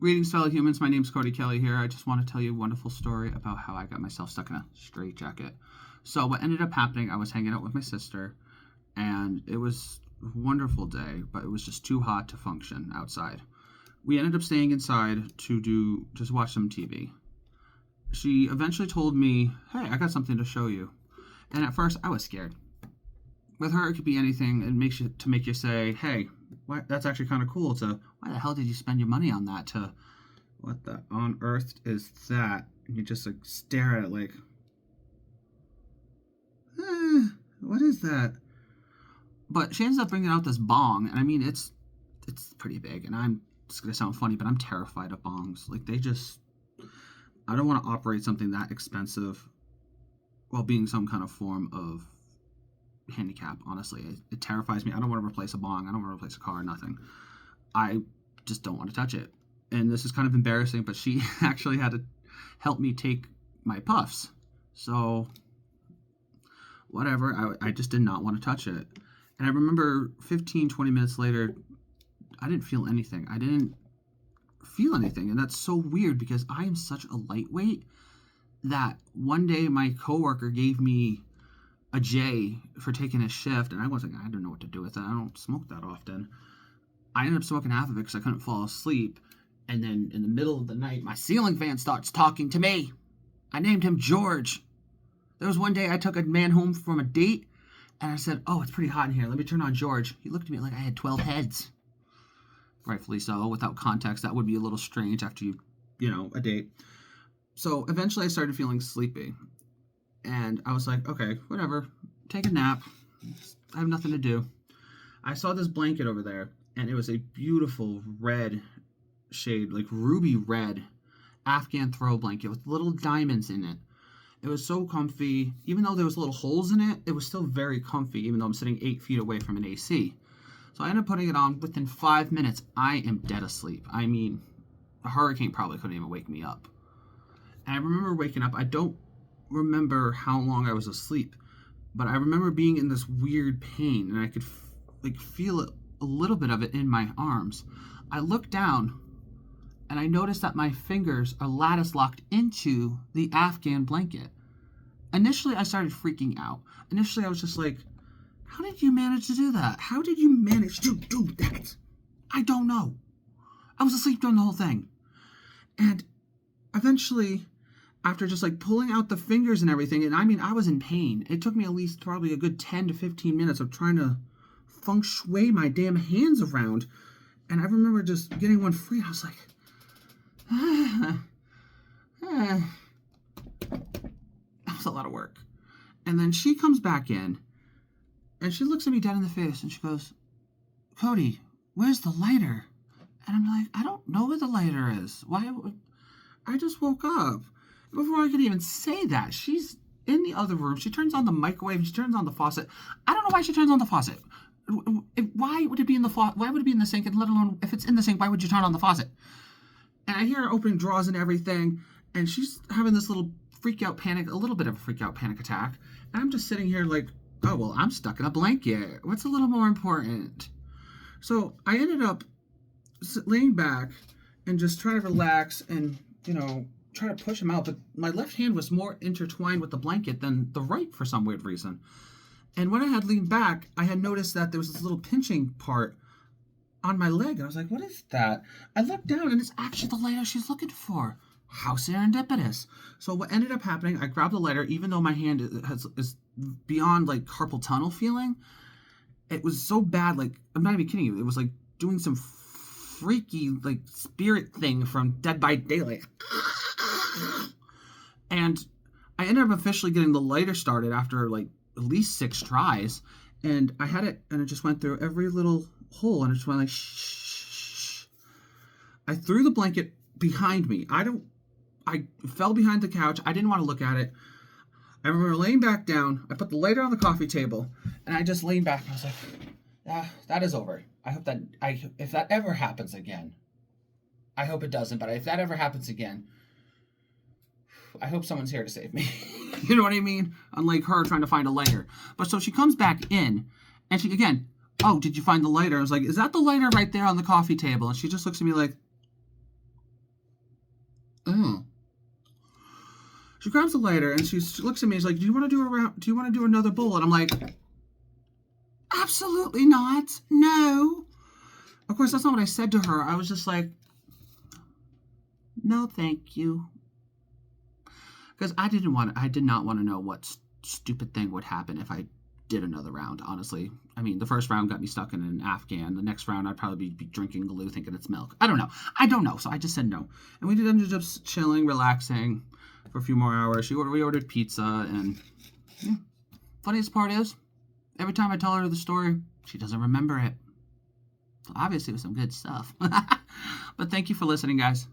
Greetings, fellow humans. My name's KoKè here. I just want to tell you a wonderful story about how I got myself stuck in a straitjacket. So what ended up happening, I was hanging out with my sister, and it was a wonderful day, but it was just too hot to function outside. We ended up staying inside to just watch some TV. She eventually told me, "Hey, I got something to show you." And at first, I was scared. With her, it could be anything. It makes you to make you say, "Hey, that's actually kind of cool." To why the hell did you spend your money on that? To what the on earth is that? And you just like stare at it like, what is that? But she ends up bringing out this bong, and I mean it's pretty big, and it's gonna sound funny, but I'm terrified of bongs. Like I don't want to operate something that expensive while being some kind of form of handicap. Honestly, it terrifies me. I don't want to replace a bong. I don't want to replace a car. Nothing. I just don't want to touch it. And this is kind of embarrassing, but she actually had to help me take my puffs. So whatever. I just did not want to touch it. And I remember 15, 20 minutes later, I didn't feel anything. I didn't feel anything. And that's so weird because I am such a lightweight that one day my coworker gave me a J for taking a shift, and I didn't know what to do with it. I don't smoke that often. I ended up smoking half of it because I couldn't fall asleep. And then in the middle of the night, my ceiling fan starts talking to me. I named him George. There was one day I took a man home from a date, and I said, "Oh, it's pretty hot in here. Let me turn on George." He looked at me like I had 12 heads. Rightfully so. Without context, that would be a little strange after a date. So eventually I started feeling sleepy. And I was like, okay, whatever. Take a nap. I have nothing to do. I saw this blanket over there, and it was a beautiful red shade, like ruby red Afghan throw blanket with little diamonds in it. It was so comfy. Even though there was little holes in it, it was still very comfy, even though I'm sitting 8 feet away from an AC. So I ended up putting it on. Within 5 minutes, I am dead asleep. I mean, a hurricane probably couldn't even wake me up. And I remember waking up. I don't remember how long I was asleep, but I remember being in this weird pain, and I could feel it, a little bit of it in my arms. I looked down, and I noticed that my fingers are lattice locked into the Afghan blanket. Initially, I started freaking out. Initially, I was just like, how did you manage to do that? How did you manage to do that? I don't know. I was asleep during the whole thing. And eventually, after just like pulling out the fingers and everything, and I mean, I was in pain. It took me at least probably a good 10 to 15 minutes of trying to feng shui my damn hands around. And I remember just getting one free. I was like, that was a lot of work. And then she comes back in, and she looks at me dead in the face, and she goes, "Cody, where's the lighter?" And I'm like, "I don't know where the lighter is. Why? I just woke up." Before I could even say that, she's in the other room. She turns on the microwave. She turns on the faucet. I don't know why she turns on the faucet. Why would it be in the Why would it be in the sink? And let alone if it's in the sink, why would you turn on the faucet? And I hear her opening drawers and everything, and she's having this little a little bit of a freak out panic attack. And I'm just sitting here like, oh well, I'm stuck in a blanket. What's a little more important? So I ended up laying back and just trying to relax and try to push him out, but my left hand was more intertwined with the blanket than the right for some weird reason. And when I had leaned back, I had noticed that there was this little pinching part on my leg. I was like, what is that? I looked down, and it's actually the lighter she's looking for. How serendipitous. So what ended up happening, I grabbed the lighter, even though my hand is beyond like carpal tunnel feeling. It was so bad, like, I'm not even kidding you. It was like doing some freaky like spirit thing from Dead by Daylight. And I ended up officially getting the lighter started after like at least 6 tries, and I had it, and it just went through every little hole, and it just went like shh. I threw the blanket behind me. I fell behind the couch. I didn't want to look at it. I remember laying back down. I put the lighter on the coffee table, and I just leaned back. And I was like, that is over. I hope that if that ever happens again, I hope it doesn't, but if that ever happens again, I hope someone's here to save me." You know what I mean? Unlike her trying to find a lighter. But so she comes back in, and she, again, "Oh, did you find the lighter?" I was like, "Is that the lighter right there on the coffee table?" And she just looks at me like, Oh. She grabs the lighter and she looks at me. She's like, "Do you want to do a round? Do you want to do another bowl?" And I'm like, "Absolutely not. No." Of course, that's not what I said to her. I was just like, "No, thank you," because I did not want to know what stupid thing would happen if I did another round. Honestly, I mean, the first round got me stuck in an Afghan. The next round, I'd probably be drinking glue, thinking it's milk. I don't know. I don't know. So I just said no, and we ended up chilling, relaxing for a few more hours. We ordered pizza, and yeah. Funniest part is, every time I tell her the story, she doesn't remember it. So obviously, it was some good stuff. But thank you for listening, guys.